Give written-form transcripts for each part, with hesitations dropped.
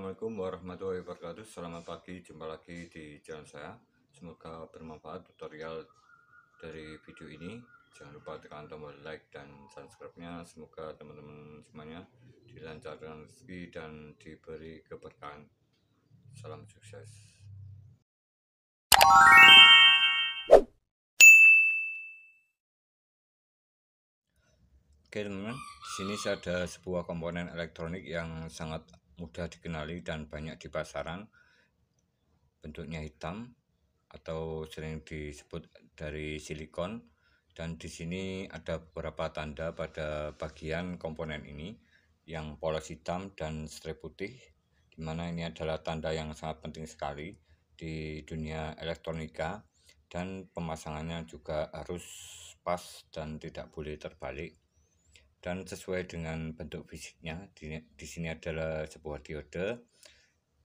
Assalamualaikum warahmatullahi wabarakatuh. Selamat pagi, jumpa lagi di channel saya. Semoga bermanfaat tutorial dari video ini. Jangan lupa tekan tombol like dan subscribe-nya. Semoga teman-teman semuanya dilancarkan rezeki dan diberi keberkahan. Salam sukses. Oke teman-teman, di sini ada sebuah komponen elektronik yang sangat mudah dikenali dan banyak di pasaran. Bentuknya hitam atau sering disebut dari silikon, dan di sini ada beberapa tanda pada bagian komponen ini yang polos hitam dan strip putih, dimana ini adalah tanda yang sangat penting sekali di dunia elektronika, dan pemasangannya juga harus pas dan tidak boleh terbalik dan sesuai dengan bentuk fisiknya. Di sini adalah sebuah diode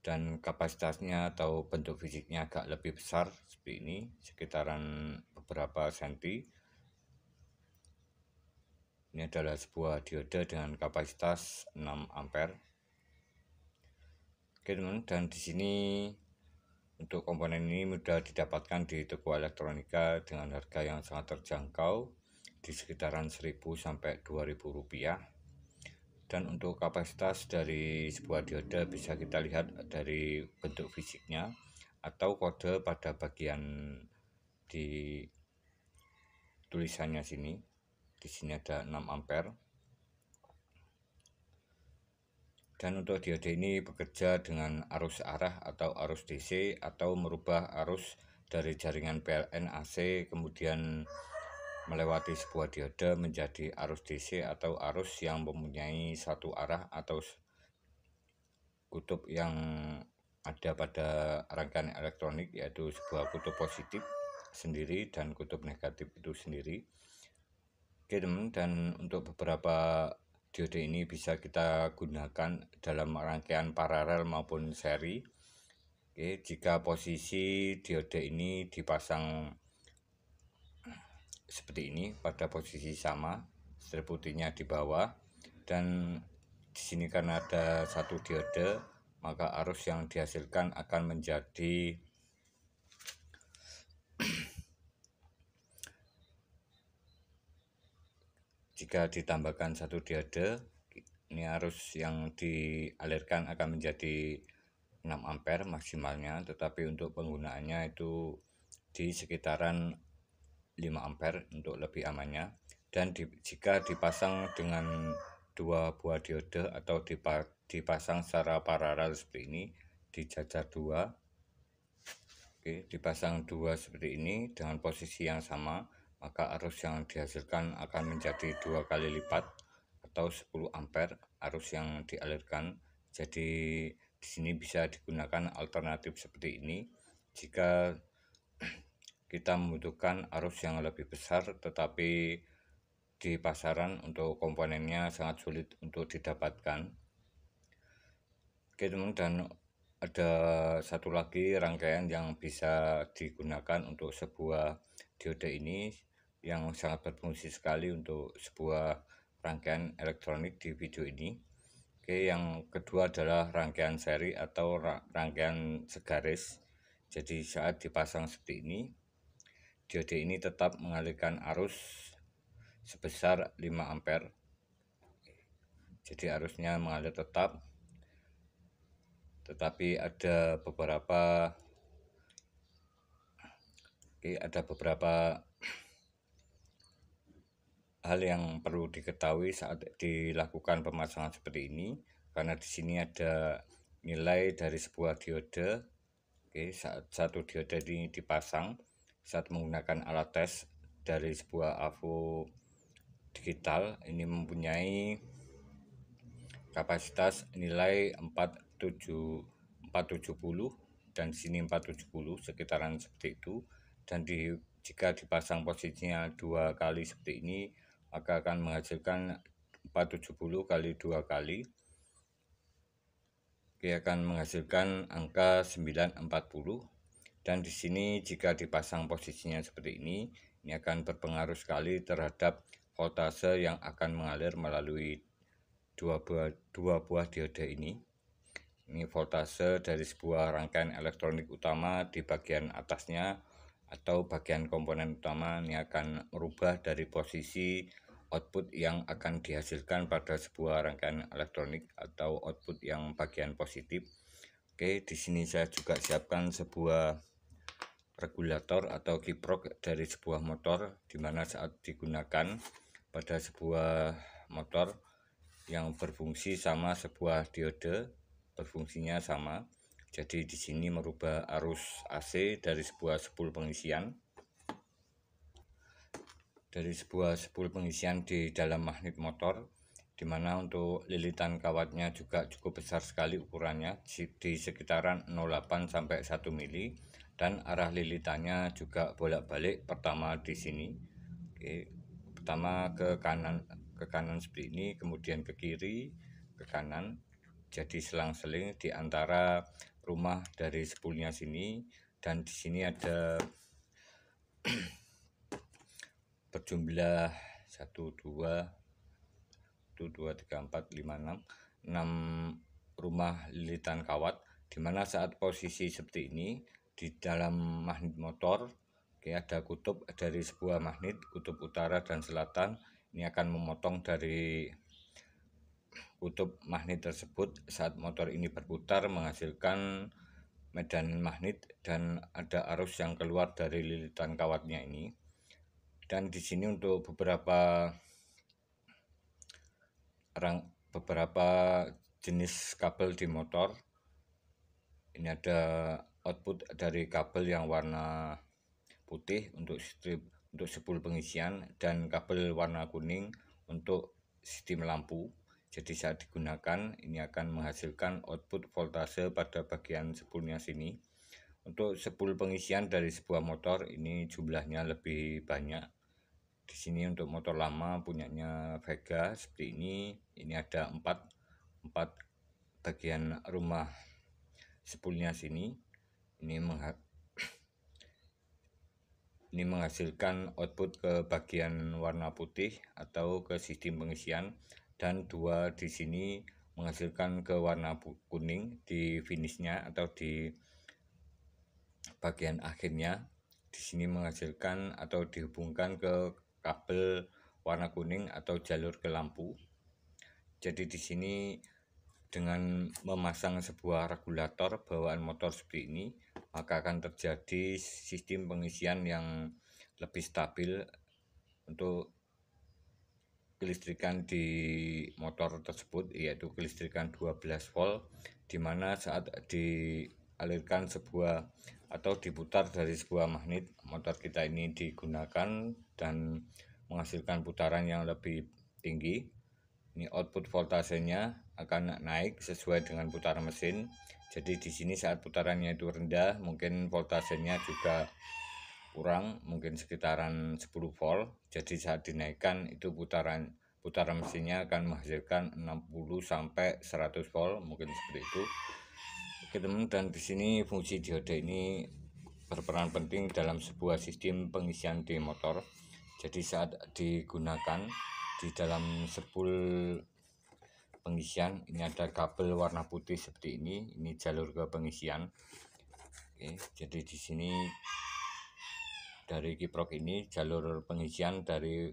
dan kapasitasnya atau bentuk fisiknya agak lebih besar seperti ini, sekitaran beberapa senti. Ini adalah sebuah diode dengan kapasitas 6 ampere. Oke teman, dan di sini untuk komponen ini mudah didapatkan di toko elektronika dengan harga yang sangat terjangkau di sekitaran 1.000 sampai 2.000 rupiah. Dan untuk kapasitas dari sebuah diode bisa kita lihat dari bentuk fisiknya atau kode pada bagian di tulisannya sini. Di sini ada 6 ampere. Dan untuk diode ini bekerja dengan arus arah atau arus DC, atau merubah arus dari jaringan PLN AC kemudian melewati sebuah diode menjadi arus DC atau arus yang mempunyai satu arah atau kutub yang ada pada rangkaian elektronik, yaitu sebuah kutub positif sendiri dan kutub negatif itu sendiri. Oke teman, dan untuk beberapa diode ini bisa kita gunakan dalam rangkaian paralel maupun seri. Oke, jika posisi diode ini dipasang seperti ini pada posisi sama, strip putihnya di bawah, dan di sini karena ada satu diode, maka arus yang dihasilkan akan menjadi jika ditambahkan satu diode, ini arus yang dialirkan akan menjadi 6 ampere maksimalnya, tetapi untuk penggunaannya itu di sekitaran 5 ampere untuk lebih amannya. Dan jika dipasang dengan dua buah diode atau dipasang secara paralel seperti ini, dijajar dua. Oke, dipasang dua seperti ini dengan posisi yang sama, maka arus yang dihasilkan akan menjadi 2 kali lipat atau 10 ampere arus yang dialirkan. Jadi di sini bisa digunakan alternatif seperti ini jika kita membutuhkan arus yang lebih besar, tetapi di pasaran untuk komponennya sangat sulit untuk didapatkan. Oke teman, dan ada satu lagi rangkaian yang bisa digunakan untuk sebuah diode ini yang sangat berfungsi sekali untuk sebuah rangkaian elektronik di video ini. Oke, yang kedua adalah rangkaian seri atau rangkaian segaris. Jadi saat dipasang seperti ini, diode ini tetap mengalirkan arus sebesar 5 ampere. Jadi arusnya mengalir tetap, tetapi ada beberapa hal yang perlu diketahui saat dilakukan pemasangan seperti ini, karena di sini ada nilai dari sebuah diode. Oke, saat satu diode ini dipasang saat menggunakan alat tes dari sebuah AVO digital, ini mempunyai kapasitas nilai 470 dan sini 470 sekitaran seperti itu. Dan jika dipasang posisinya 2 kali seperti ini, maka akan menghasilkan 470 kali 2 kali. Oke, akan menghasilkan angka 940. Dan di sini jika dipasang posisinya seperti ini akan berpengaruh sekali terhadap voltase yang akan mengalir melalui dua buah diode ini. Ini voltase dari sebuah rangkaian elektronik utama di bagian atasnya atau bagian komponen utama. Ini akan merubah dari posisi output yang akan dihasilkan pada sebuah rangkaian elektronik atau output yang bagian positif. Oke, di sini saya juga siapkan sebuah regulator atau kiprok dari sebuah motor, di mana saat digunakan pada sebuah motor yang berfungsi sama sebuah diode, berfungsinya sama. Jadi di sini merubah arus AC dari sebuah spool pengisian di dalam magnet motor, di mana untuk lilitan kawatnya juga cukup besar sekali ukurannya, di sekitaran 0,8 sampai 1 mili, dan arah lilitannya juga bolak-balik. Pertama di sini, oke, pertama ke kanan seperti ini, kemudian ke kiri, ke kanan. Jadi selang-seling di antara rumah dari spoolnya sini, dan di sini ada berjumlah 1 2 3 4 5 6 rumah lilitan kawat, dimana saat posisi seperti ini di dalam magnet motor, oke, ada kutub dari sebuah magnet, kutub utara dan selatan. Ini akan memotong dari kutub magnet tersebut saat motor ini berputar, menghasilkan medan magnet dan ada arus yang keluar dari lilitan kawatnya ini. Dan di sini untuk beberapa jenis kabel di motor, ini ada output dari kabel yang warna putih untuk spool pengisian, dan kabel warna kuning untuk sistem lampu. Jadi saat digunakan ini akan menghasilkan output voltase pada bagian spoolnya sini. Untuk spool pengisian dari sebuah motor ini jumlahnya lebih banyak. Di sini untuk motor lama punyanya Vega seperti ini ada 4 bagian rumah spoolnya sini. Ini menghasilkan output ke bagian warna putih atau ke sistem pengisian, dan 2 di sini menghasilkan ke warna kuning di finishnya atau di bagian akhirnya. Di sini menghasilkan atau dihubungkan ke kabel warna kuning atau jalur ke lampu. Jadi di sini dengan memasang sebuah regulator bawaan motor seperti ini, maka akan terjadi sistem pengisian yang lebih stabil untuk kelistrikan di motor tersebut, yaitu kelistrikan 12 volt, di mana saat dialirkan sebuah atau diputar dari sebuah magnet, motor kita ini digunakan dan menghasilkan putaran yang lebih tinggi. Ini output voltasenya akan naik sesuai dengan putaran mesin. Jadi di sini saat putarannya itu rendah, mungkin voltasenya juga kurang, mungkin sekitaran 10 volt. Jadi saat dinaikkan itu putaran mesinnya akan menghasilkan 60 sampai 100 volt, mungkin seperti itu. Oke teman, dan di sini fungsi diode ini berperan penting dalam sebuah sistem pengisian di motor. Jadi saat digunakan di dalam spool pengisian, ini ada kabel warna putih seperti ini jalur ke pengisian. Oke, jadi di sini dari kiprok ini jalur pengisian dari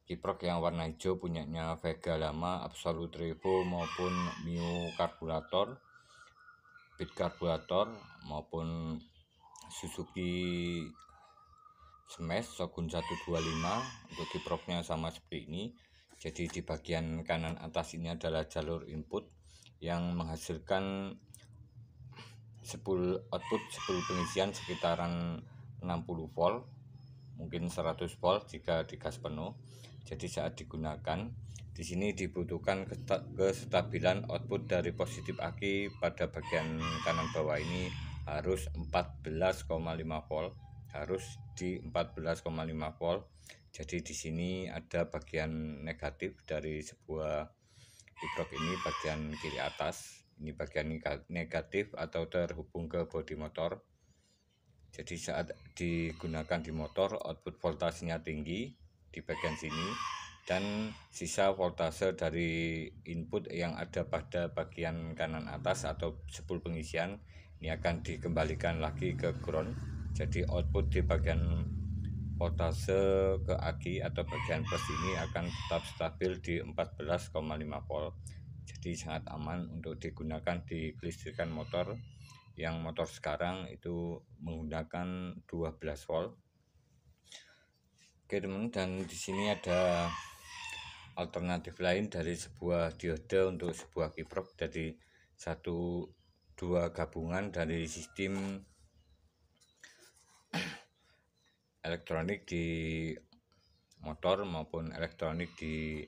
kiprok yang warna hijau punyanya Vega lama, Absolute Revo maupun Mio karburator, Bit karburator maupun Suzuki Smash Shogun 125. Untuk kiproknya sama seperti ini. Jadi di bagian kanan atas ini adalah jalur input yang menghasilkan output spool pengisian sekitaran 60 volt, mungkin 100 volt jika digas penuh. Jadi saat digunakan di sini dibutuhkan kestabilan output dari positif aki pada bagian kanan bawah ini harus 14,5 volt, harus di 14,5 volt. Jadi di sini ada bagian negatif dari sebuah kiprok ini, bagian kiri atas. Ini bagian negatif atau terhubung ke bodi motor. Jadi saat digunakan di motor, output voltasenya tinggi di bagian sini. dan sisa voltase dari input yang ada pada bagian kanan atas atau spool pengisian ini akan dikembalikan lagi ke ground. Jadi output di bagian voltase ke aki atau bagian plus ini akan tetap stabil di 14,5 volt. Jadi sangat aman untuk digunakan di kelistrikan motor. Yang motor sekarang itu menggunakan 12 volt. Oke teman, dan di sini ada alternatif lain dari sebuah diode untuk sebuah kiprok. Jadi dua gabungan dari sistem elektronik di motor maupun elektronik di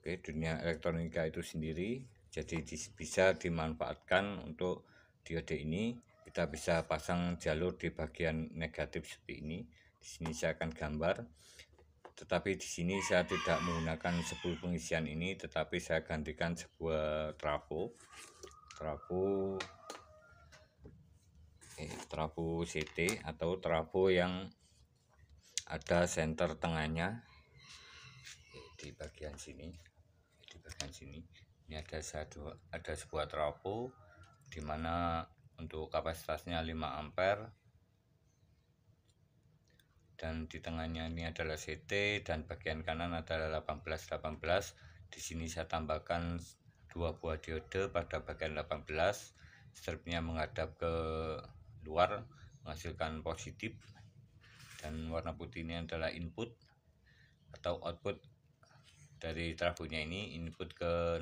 dunia elektronika itu sendiri. Jadi bisa dimanfaatkan untuk diode ini. Kita bisa pasang jalur di bagian negatif seperti ini. Di sini saya akan gambar. Tetapi di sini saya tidak menggunakan spool pengisian ini, tetapi saya gantikan sebuah trafo CT atau trafo yang ada senter tengahnya di bagian sini. Ini ada sebuah trafo di mana untuk kapasitasnya 5 ampere. Dan di tengahnya ini adalah CT dan bagian kanan adalah 18. Di sini saya tambahkan 2 buah diode pada bagian 18. Stripnya menghadap ke luar menghasilkan positif, dan warna putih ini adalah input atau output dari trafonya ini, input ke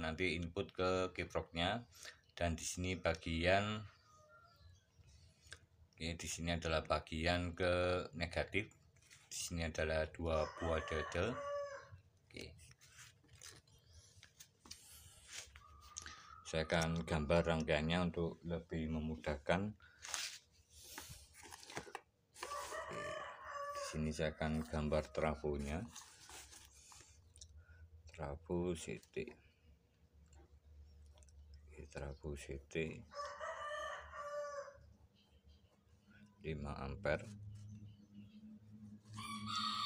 kiproknya. Dan di sini di sini adalah bagian ke negatif. Di sini adalah 2 buah diode. Oke. Saya akan gambar rangkaiannya untuk lebih memudahkan. Oke. Di sini saya akan gambar trafonya. Trafo CT. Oke, trafo CT 5 ampere.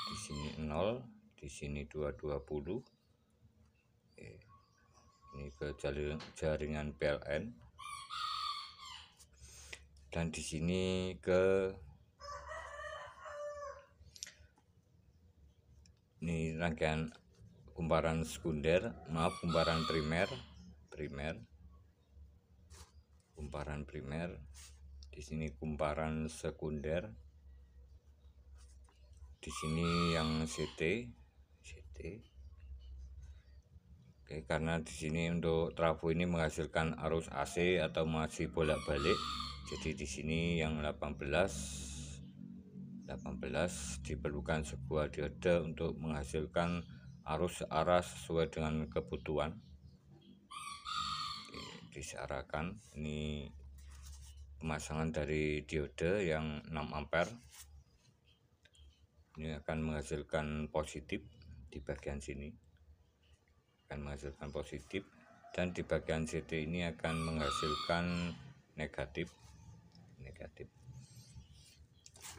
Di sini 0, di sini 220. Ini ke jaringan PLN, dan di sini ini rangkaian kumparan sekunder, kumparan primer, kumparan primer. Di sini kumparan sekunder. Di sini yang CT. Oke, karena di sini untuk trafo ini menghasilkan arus AC atau masih bolak-balik. Jadi di sini yang 18 diperlukan sebuah diode untuk menghasilkan arus searah sesuai dengan kebutuhan. Oke, disearahkan. Ini pemasangan dari diode yang 6 ampere. Ini akan menghasilkan positif di bagian sini. Dan di bagian CT ini akan menghasilkan negatif.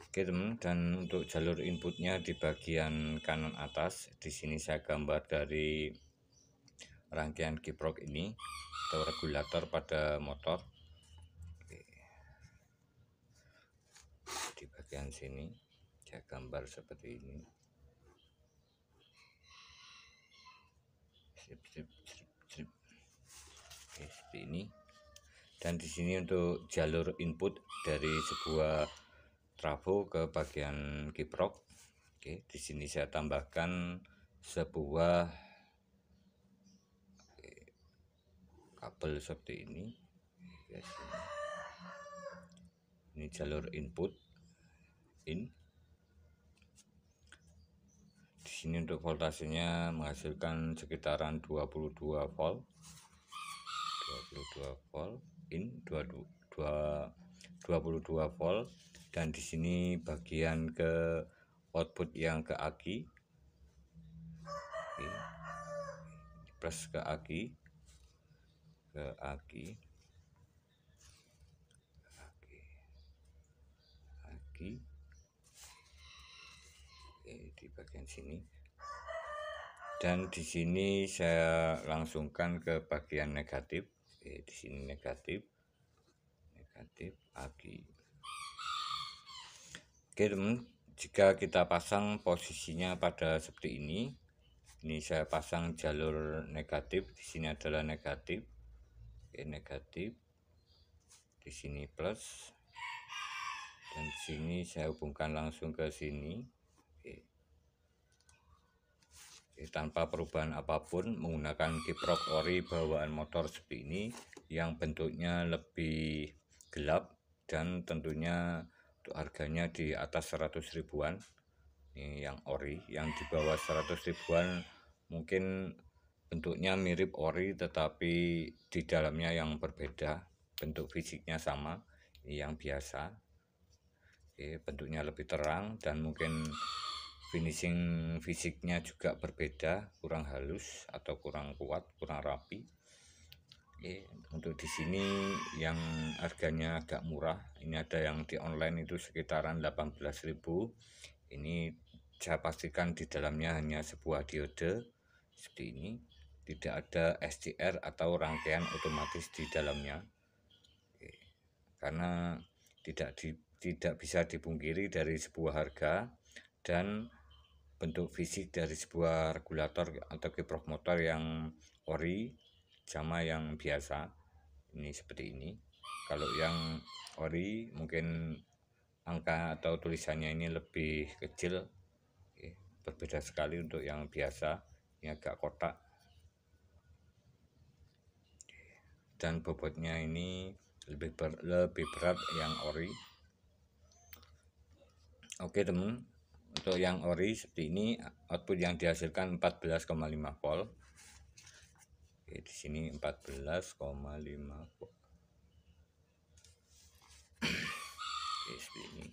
Oke teman, dan untuk jalur inputnya di bagian kanan atas, di sini saya gambar dari rangkaian kiprok ini atau regulator pada motor. Oke. Di bagian sini saya gambar seperti ini. Oke, seperti ini. Dan di sini untuk jalur input dari sebuah trafo ke bagian kiprok. Oke, di sini saya tambahkan sebuah kabel seperti ini. Ini jalur input in. Di sini untuk voltasenya menghasilkan sekitaran 22 volt. 22 volt in, 22 volt. Dan di sini bagian ke output yang ke aki. Oke. Plus ke aki. Oke, di bagian sini. Dan di sini saya langsungkan ke bagian negatif. Oke, di sini negatif, negatif aki. Oke teman, jika kita pasang posisinya pada seperti ini saya pasang jalur negatif. Di sini adalah negatif. Oke, negatif. Di sini plus. Dan di sini saya hubungkan langsung ke sini. Oke. Tanpa perubahan apapun menggunakan kiprok ori bawaan motor seperti ini yang bentuknya lebih gelap dan tentunya untuk harganya di atas 100 ribuan. Ini yang ori, yang di bawah 100 ribuan mungkin bentuknya mirip ori tetapi di dalamnya yang berbeda, bentuk fisiknya sama. Ini yang biasa. Oke, bentuknya lebih terang dan mungkin finishing fisiknya juga berbeda, kurang halus atau kurang kuat, kurang rapi. Oke, untuk di sini yang harganya agak murah, ini ada yang di online itu sekitaran 18.000. Ini saya pastikan di dalamnya hanya sebuah diode seperti ini, tidak ada SCR atau rangkaian otomatis di dalamnya. Oke, karena tidak bisa dipungkiri dari sebuah harga dan bentuk fisik dari sebuah regulator atau kiprok motor yang ori sama yang biasa ini seperti ini. Kalau yang ori mungkin angka atau tulisannya ini lebih kecil. Oke, berbeda sekali untuk yang biasa, ini agak kotak dan bobotnya ini lebih berat yang ori. Oke teman, untuk yang ori seperti ini output yang dihasilkan 14,5 volt. Oke, di sini 14,5 volt. Oke, seperti ini.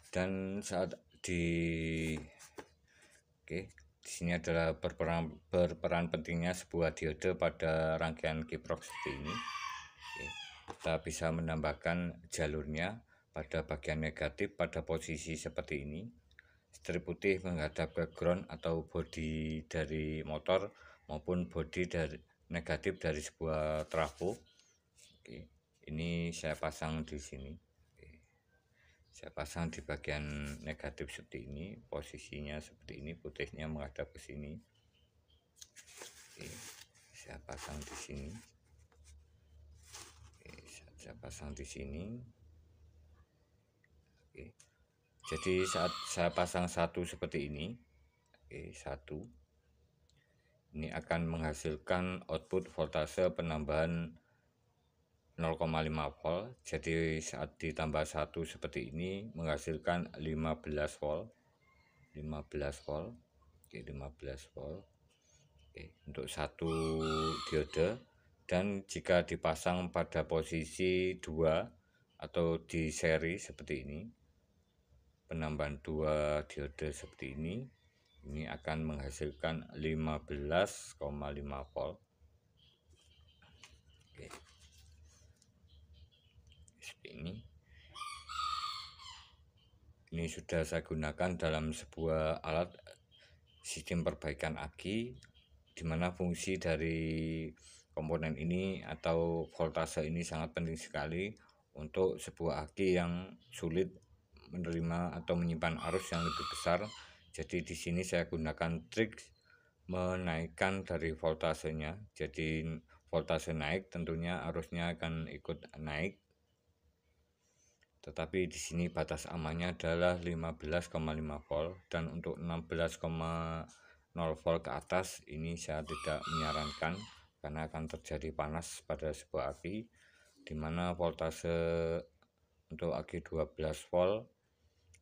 Dan saat oke, di sini adalah berperan pentingnya sebuah diode pada rangkaian kiprok seperti ini. Oke, kita bisa menambahkan jalurnya pada bagian negatif pada posisi seperti ini. Strip putih menghadap ke ground atau bodi dari motor maupun bodi dari negatif dari sebuah trafo. Oke, ini saya pasang di sini. Oke, saya pasang di bagian negatif seperti ini, posisinya seperti ini, putihnya menghadap ke sini. Oke, saya pasang di sini. Oke, saya pasang di sini. Oke, jadi saat saya pasang satu seperti ini, oke, satu, ini akan menghasilkan output voltase penambahan 0,5 volt. Jadi saat ditambah satu seperti ini menghasilkan 15 volt. 15 volt. Oke, 15 volt. Oke, untuk satu diode. Dan jika dipasang pada posisi 2 atau di seri seperti ini, penambahan 2 diode seperti ini akan menghasilkan 15,5 volt. Oke, seperti ini sudah saya gunakan dalam sebuah alat sistem perbaikan aki, di mana fungsi dari komponen ini atau voltase ini sangat penting sekali untuk sebuah aki yang sulit menerima atau menyimpan arus yang lebih besar. Jadi di sini saya gunakan trik menaikkan dari voltasenya. Jadi voltase naik tentunya arusnya akan ikut naik. Tetapi di sini batas amannya adalah 15,5 volt dan untuk 16,0 volt ke atas ini saya tidak menyarankan karena akan terjadi panas pada sebuah aki, di mana voltase untuk aki 12 volt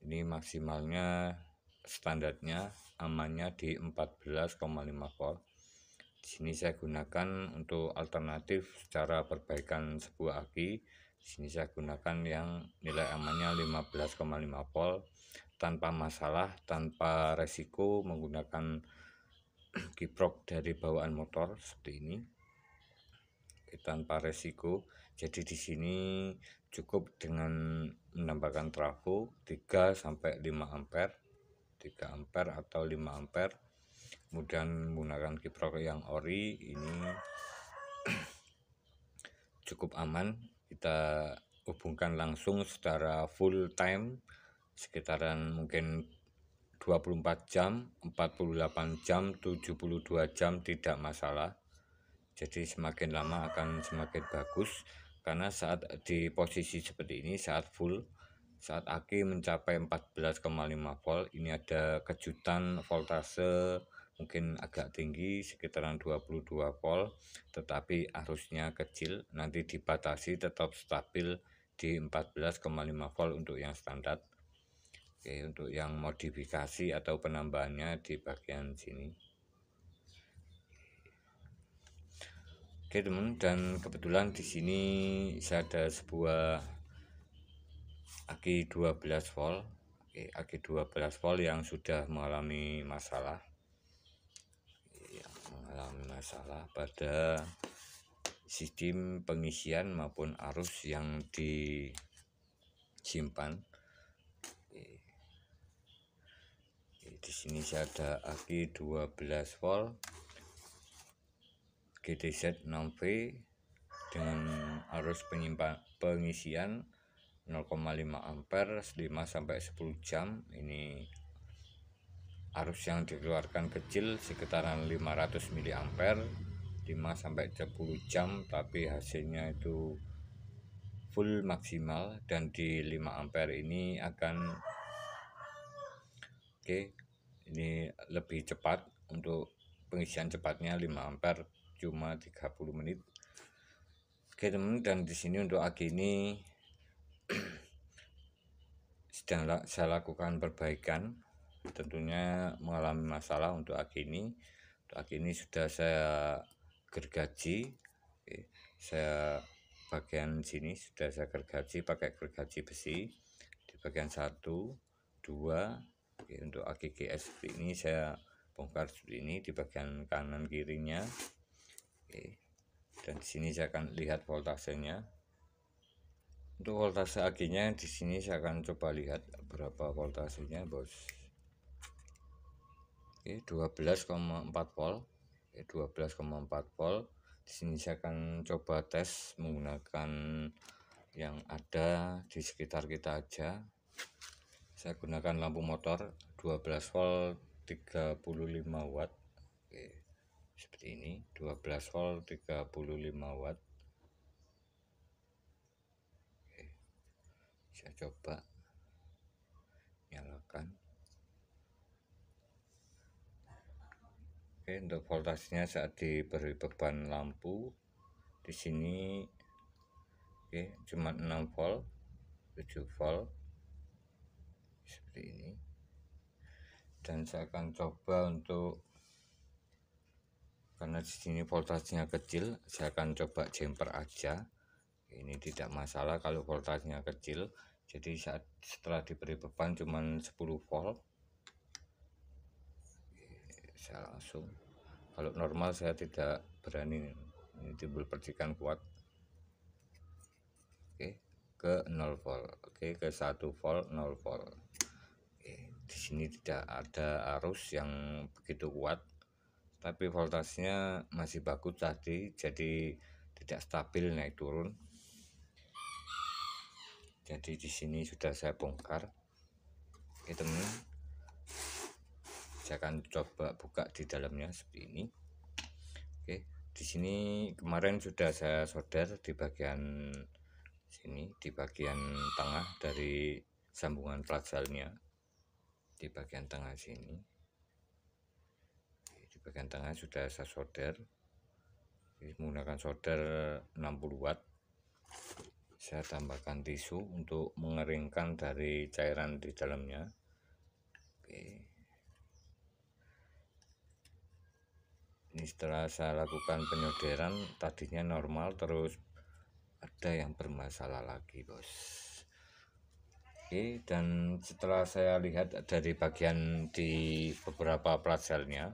ini maksimalnya standarnya amannya di 14,5 volt. Di sini saya gunakan untuk alternatif cara perbaikan sebuah aki. Di sini saya gunakan yang nilai amannya 15,5 volt tanpa masalah, tanpa resiko menggunakan kiprok dari bawaan motor seperti ini. Tanpa resiko. Jadi di sini cukup dengan menambahkan trafo 3 sampai 5 ampere. 3 ampere atau 5 ampere. Kemudian menggunakan kiprok yang ori ini cukup aman. Kita hubungkan langsung secara full time sekitaran mungkin 24 jam, 48 jam, 72 jam tidak masalah. Jadi semakin lama akan semakin bagus, karena saat di posisi seperti ini, saat full, saat aki mencapai 14,5 volt, ini ada kejutan voltase mungkin agak tinggi sekitaran 22 volt, tetapi arusnya kecil, nanti dibatasi tetap stabil di 14,5 volt untuk yang standar. Oke, untuk yang modifikasi atau penambahannya di bagian sini. Oke teman, dan kebetulan di sini saya ada sebuah aki 12 volt. Oke, aki 12 volt yang sudah mengalami masalah. Pada sistem pengisian maupun arus yang disimpan. Di sini saya ada aki 12 volt GTZ 6V dengan arus pengisian 0,5 ampere 5 sampai 10 jam. Ini arus yang dikeluarkan kecil sekitaran 500 mA 5 sampai 10 jam, tapi hasilnya itu full maksimal, dan di 5 ampere ini akan ini lebih cepat. Untuk pengisian cepatnya 5 ampere cuma 30 menit. Oke teman, dan di sini untuk aki ini sedang saya lakukan perbaikan, tentunya mengalami masalah untuk aki ini. Untuk aki ini sudah saya gergaji. Saya bagian sini sudah saya gergaji pakai gergaji besi di bagian 1, 2. Untuk aki GS ini saya bongkar seperti ini di bagian kanan kirinya. Dan di sini saya akan lihat voltasenya. Untuk voltase akinya di sini saya akan coba lihat berapa voltasenya, bos. 12,4 volt. 12,4 volt. Di sini saya akan coba tes menggunakan yang ada di sekitar kita aja. Saya gunakan lampu motor 12 volt 35 watt. Seperti ini, 12 volt 35 watt. Saya coba nyalakan. Untuk voltasenya saat diberi beban lampu di sini cuma 6 volt, 7 volt seperti ini. Dan saya akan coba untuk, karena di sini voltasenya kecil, saya akan coba jumper aja. Ini tidak masalah kalau voltasenya kecil. Jadi setelah diberi beban cuma 10 volt, saya langsung, kalau normal saya tidak berani, ini timbul percikan kuat. Ke 0 volt, ke 1 volt 0 volt. Di sini tidak ada arus yang begitu kuat, tapi voltasenya masih bagus tadi, jadi tidak stabil naik turun. Jadi di sini sudah saya bongkar. Oke teman, saya akan coba buka di dalamnya seperti ini. Oke, di sini kemarin sudah saya solder di bagian sini, di bagian tengah dari sambungan platselnya, di bagian tengah sini. Di bagian tengah sudah saya solder menggunakan solder 60 watt. Saya tambahkan tisu untuk mengeringkan dari cairan di dalamnya. Ini setelah saya lakukan penyolderan, tadinya normal, terus ada yang bermasalah lagi, bos. Dan setelah saya lihat dari bagian di beberapa platselnya,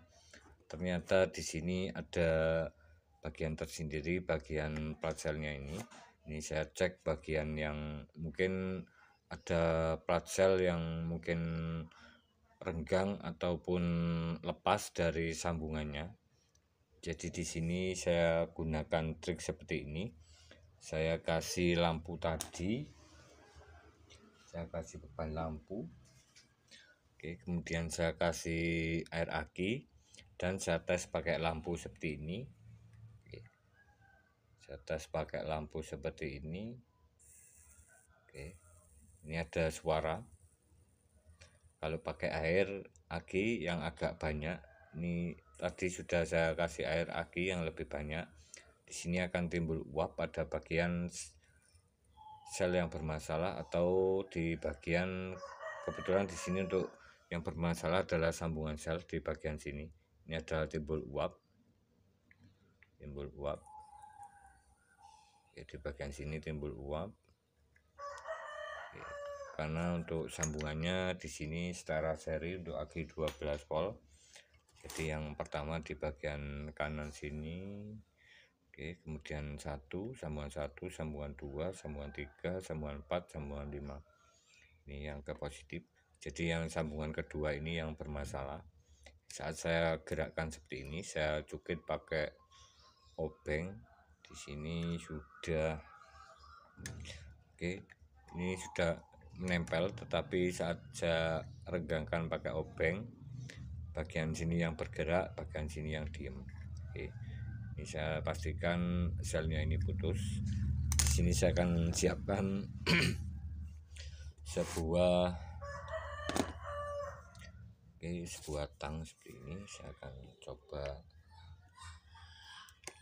ternyata di sini ada bagian tersendiri, bagian platselnya ini. Ini saya cek bagian yang mungkin ada platsel yang mungkin renggang ataupun lepas dari sambungannya. Jadi di sini saya gunakan trik seperti ini. Saya kasih lampu tadi, saya kasih beban lampu. Oke, kemudian saya kasih air aki dan saya tes pakai lampu seperti ini. Oke, saya tes pakai lampu seperti ini. Oke, ini ada suara. Kalau pakai air aki yang agak banyak, ini tadi sudah saya kasih air aki yang lebih banyak. Di sini akan timbul uap pada bagian sel yang bermasalah atau di bagian, kebetulan di sini untuk yang bermasalah adalah sambungan sel di bagian sini. Ini adalah timbul uap. Ya, di bagian sini timbul uap. Karena untuk sambungannya di sini setara seri untuk aki 12 volt. Jadi yang pertama di bagian kanan sini. Oke, kemudian sambungan 2, sambungan 3, sambungan 4, sambungan 5. Ini yang ke positif. Jadi yang sambungan kedua ini yang bermasalah. Saat saya gerakkan seperti ini, saya cukit pakai obeng. Di sini sudah, oke, ini sudah menempel, tetapi saat saya regangkan pakai obeng, bagian sini yang bergerak, bagian sini yang diem. Oke, ini saya pastikan selnya ini putus. Di sini saya akan siapkan sebuah tang seperti ini. Saya akan coba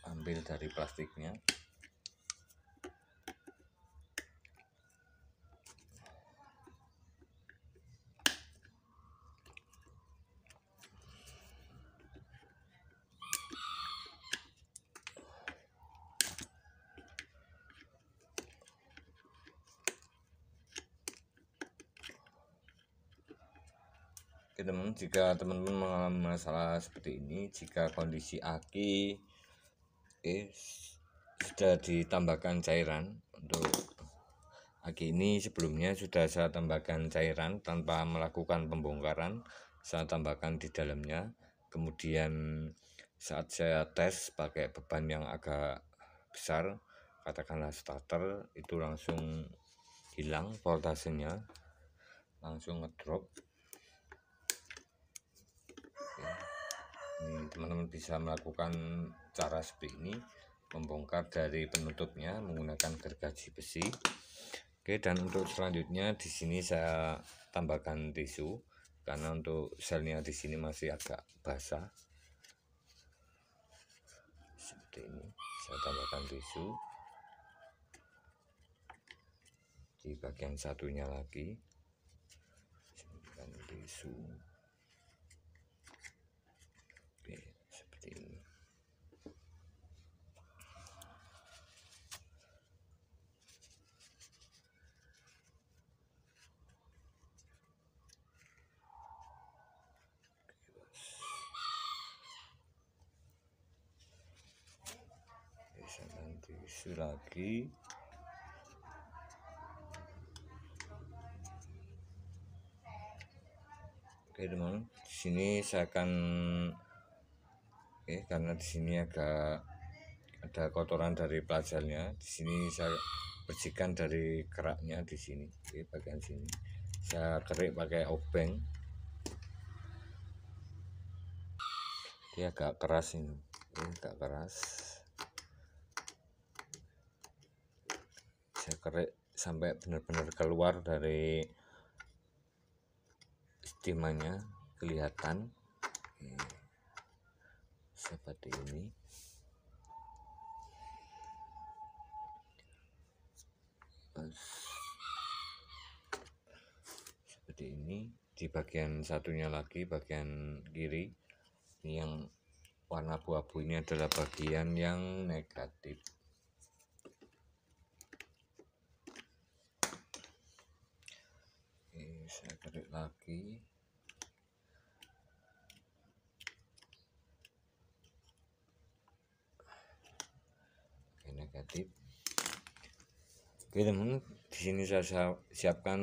ambil dari plastiknya. Oke teman, jika teman-teman mengalami masalah seperti ini, jika kondisi aki sudah ditambahkan cairan, untuk aki ini sebelumnya sudah saya tambahkan cairan tanpa melakukan pembongkaran, saya tambahkan di dalamnya. Kemudian saat saya tes pakai beban yang agak besar, katakanlah starter, itu langsung hilang voltasenya, langsung ngedrop. Ini teman-teman bisa melakukan cara seperti ini, membongkar dari penutupnya menggunakan gergaji besi. Oke, dan untuk selanjutnya di sini saya tambahkan tisu karena untuk selnya di sini masih agak basah. Seperti ini, saya tambahkan tisu di bagian satunya lagi. Tambahkan tisu. Oke, seperti ini. Tisu lagi. Oke teman, di sini saya akan karena di sini agak ada kotoran dari pelajalnya. Di sini saya bersihkan dari keraknya di sini. Oke, bagian sini saya kerik pakai obeng. Dia agak keras ini, agak keras. Saya kerik sampai benar-benar keluar dari timahnya, kelihatan seperti ini. Seperti ini. Di bagian satunya lagi, bagian kiri, ini yang warna abu-abu ini adalah bagian yang negatif. Oke, saya kerik lagi. Oke, negatif. Oke teman, di sini saya siapkan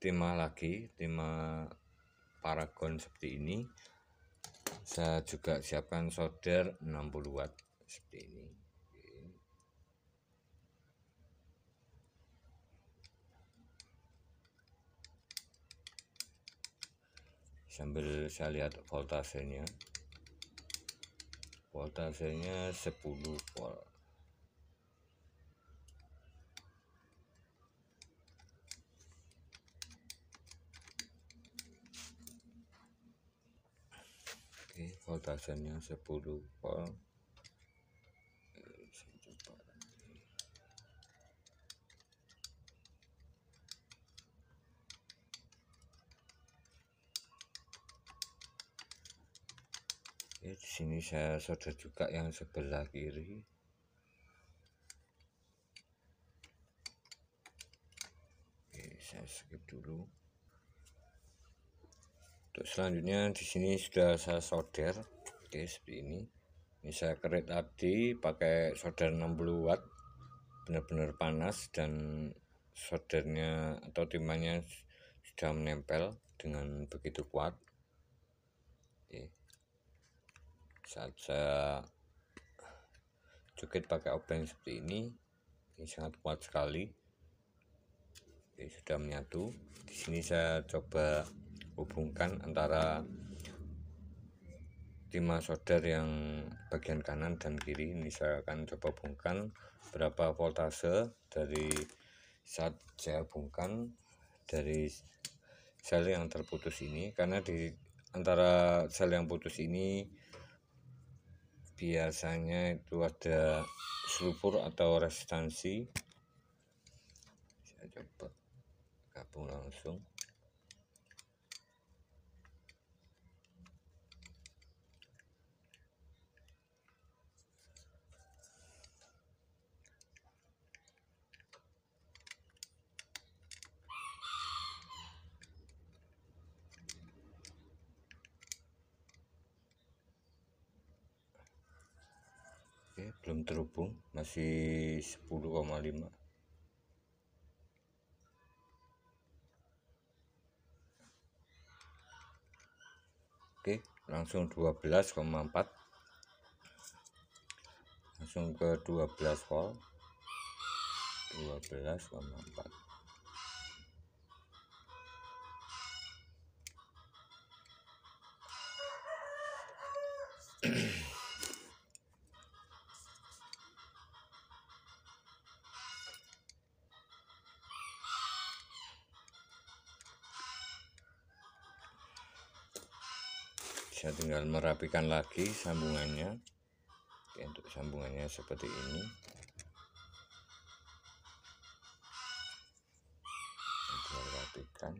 timah lagi, timah paragon seperti ini. Saya juga siapkan solder 60 watt seperti ini. Sambil saya lihat voltasenya 10 volt. Oke, voltasenya 10 volt. Di sini saya solder juga yang sebelah kiri. Oke, saya skip dulu. Untuk selanjutnya di sini sudah saya solder. Oke, seperti ini. Ini saya kerik tadi pakai solder 60 watt. Benar-benar panas dan soldernya atau timahnya sudah menempel dengan begitu kuat. Oke. Saat saya jukit pakai obeng seperti ini sangat kuat sekali. Oke, sudah menyatu. Di sini saya coba hubungkan antara timah solder yang bagian kanan dan kiri. Ini saya akan coba hubungkan berapa voltase dari saat saya hubungkan dari sel yang terputus ini, karena di antara sel yang putus ini biasanya itu ada sulfur atau resistansi. Saya coba gabung langsung. Oke, belum terhubung, masih 10,5. Oke, langsung 12,4, langsung ke 12 volt, 12,4. Saya tinggal merapikan lagi sambungannya. Oke, untuk sambungannya seperti ini. Saya rapikan.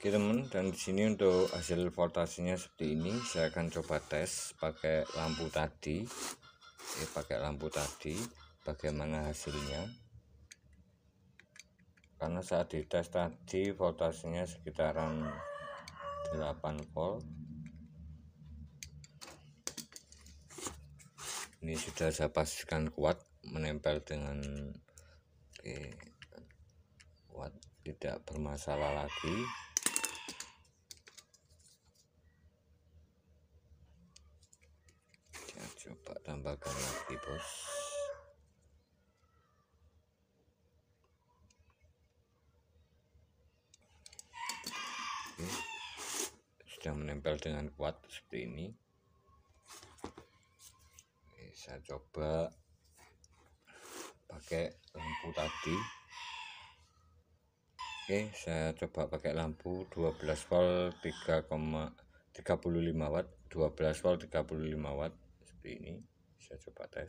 Oke teman, dan di sini untuk hasil voltasenya seperti ini. Saya akan coba tes pakai lampu tadi. Pakai lampu tadi bagaimana hasilnya. Karena saat dites tadi voltasenya sekitaran 8 volt. Ini sudah saya pastikan kuat, menempel dengan kuat, tidak bermasalah lagi. Coba tambahkan lagi bos. Oke. Sudah menempel dengan kuat seperti ini. Oke, saya coba pakai lampu tadi. Oke, saya coba pakai lampu 12 volt 3,35 watt, 12 volt 35 watt seperti ini. Saya coba tes.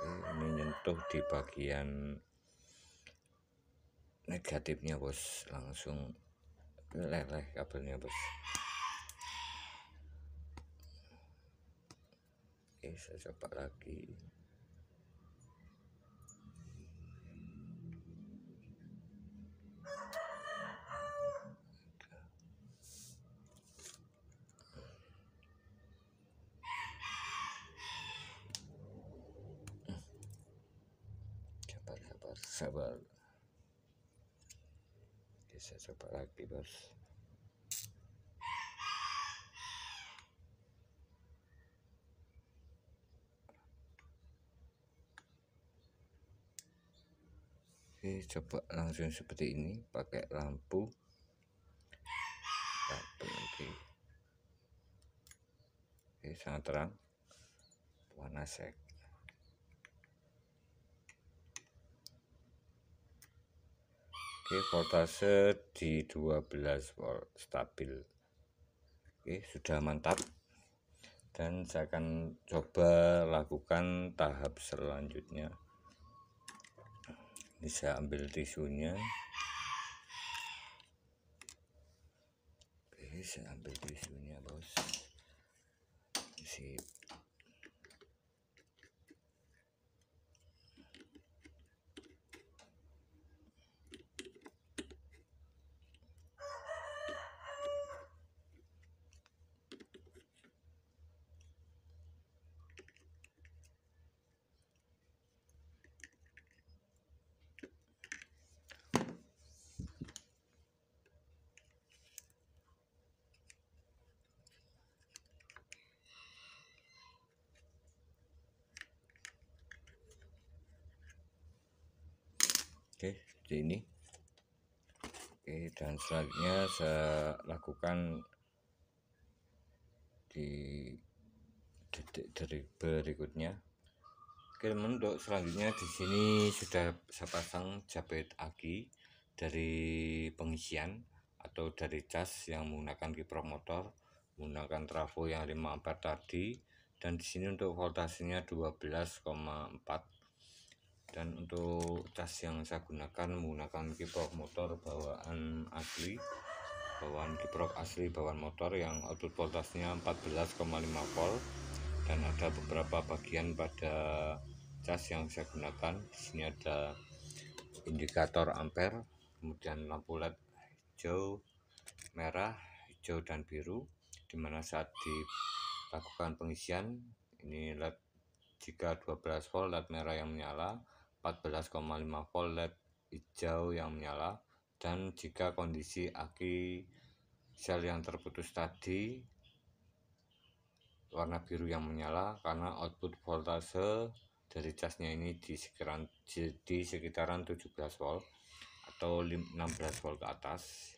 Ini nyentuh di bagian negatifnya bos, langsung leleh kabelnya bos. Oke, saya coba lagi. Sabar. Oke, saya coba lagi bos. Oke, coba langsung seperti ini pakai lampu. Oke, sangat terang, warna sek. Oke, voltase di 12 volt stabil. Oke, sudah mantap. Dan saya akan coba lakukan tahap selanjutnya. Ini saya ambil tisunya. Oke, saya ambil tisunya bos. Sip. Oke, seperti ini. Oke, dan selanjutnya saya lakukan di detik dari berikutnya. Oke, untuk selanjutnya di sini sudah saya pasang jabet aki dari pengisian atau dari cas yang menggunakan kiprok motor, menggunakan trafo yang 5 ampere tadi, dan di sini untuk voltasenya 12,4. Dan untuk cas yang saya gunakan menggunakan kiprok motor bawaan asli, kiprok asli bawaan motor yang output voltasenya 14,5 volt, dan ada beberapa bagian pada cas yang saya gunakan. Di sini ada indikator ampere, kemudian lampu LED hijau, merah, hijau dan biru, dimana saat dilakukan pengisian ini LED jika 12 volt LED merah yang menyala, 14,5 volt LED hijau yang menyala, dan jika kondisi aki sel yang terputus tadi warna biru yang menyala, karena output voltase dari casnya ini di sekitaran 17 volt atau 16 volt ke atas.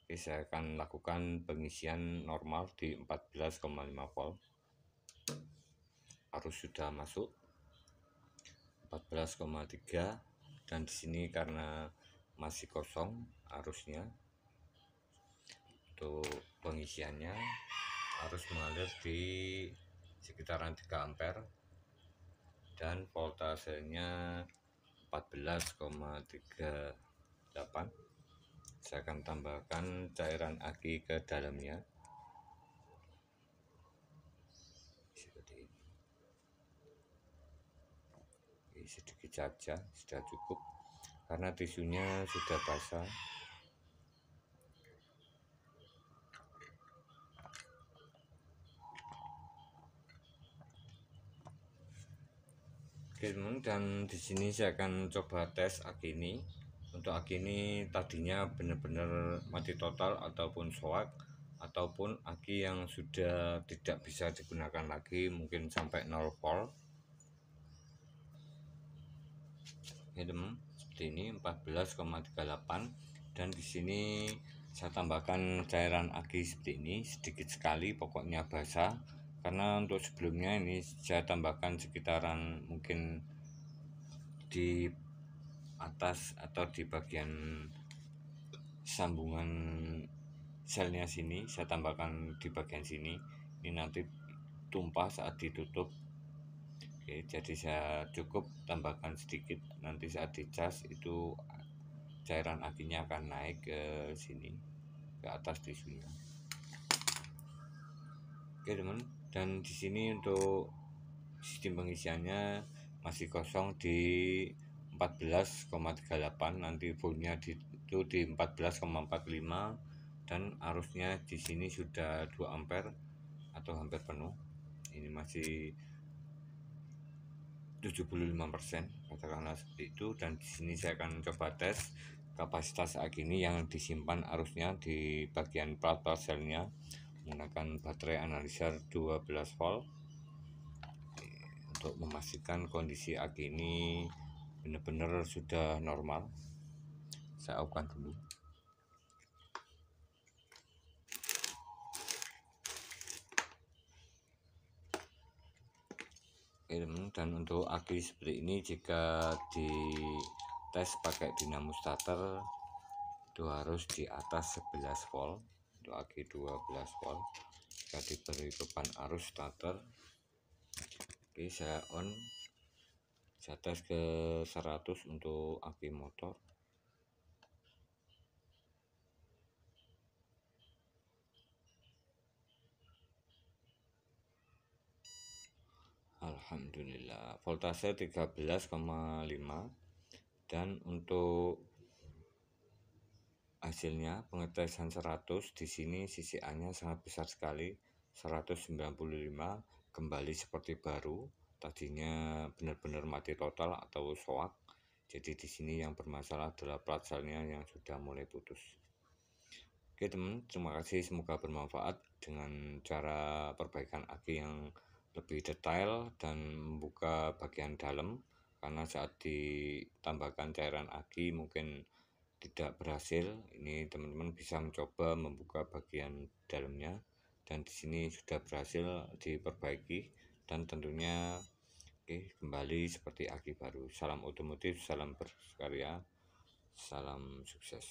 Oke, saya akan lakukan pengisian normal di 14,5 volt. Arus sudah masuk 14,3, dan di sini karena masih kosong arusnya, untuk pengisiannya arus mengalir di sekitaran 3 ampere dan voltasenya 14,38. Saya akan tambahkan cairan aki ke dalamnya seperti ini. Sedikit saja sudah cukup karena tisunya sudah basah. Oke, dan di sini saya akan coba tes aki ini. Untuk aki ini tadinya benar-benar mati total ataupun soak, ataupun aki yang sudah tidak bisa digunakan lagi, mungkin sampai 0 volt. Ini teman, seperti ini 14,38, dan di sini saya tambahkan cairan aki seperti ini sedikit sekali, pokoknya basah, karena untuk sebelumnya ini saya tambahkan sekitaran mungkin di atas atau di bagian sambungan selnya sini saya tambahkan di bagian sini. Ini nanti tumpah saat ditutup. Oke, jadi saya cukup tambahkan sedikit, nanti saat dicas itu cairan akinya akan naik ke sini, ke atas tisunya. Oke teman, dan di sini untuk sistem pengisiannya masih kosong di 14,38, nanti fullnya itu di 14,45, dan arusnya di sini sudah 2 ampere atau hampir penuh. Ini masih 75% katakanlah seperti itu. Dan di sini saya akan coba tes kapasitas aki ini yang disimpan arusnya di bagian plat selnya menggunakan baterai analyzer 12 volt untuk memastikan kondisi aki ini benar-benar sudah normal. Saya off-kan dulu. Oke teman, dan untuk aki seperti ini jika di tes pakai dinamo starter itu harus di atas 11 volt. Untuk aki 12 volt jika diberi beban arus starter. Oke, saya on, saya tes ke 100 untuk aki motor. Alhamdulillah voltase 13,5. Dan untuk hasilnya pengetesan 100, di sini sisi A-nya sangat besar sekali, 195, kembali seperti baru. Tadinya benar-benar mati total atau soak. Jadi di sini yang bermasalah adalah plat selnya yang sudah mulai putus. Oke teman, terima kasih, semoga bermanfaat dengan cara perbaikan aki yang lebih detail dan membuka bagian dalam, karena saat ditambahkan cairan aki mungkin tidak berhasil. Ini teman-teman bisa mencoba membuka bagian dalamnya, dan di sini sudah berhasil diperbaiki dan tentunya kembali seperti aki baru. Salam otomotif, salam berkarya, salam sukses.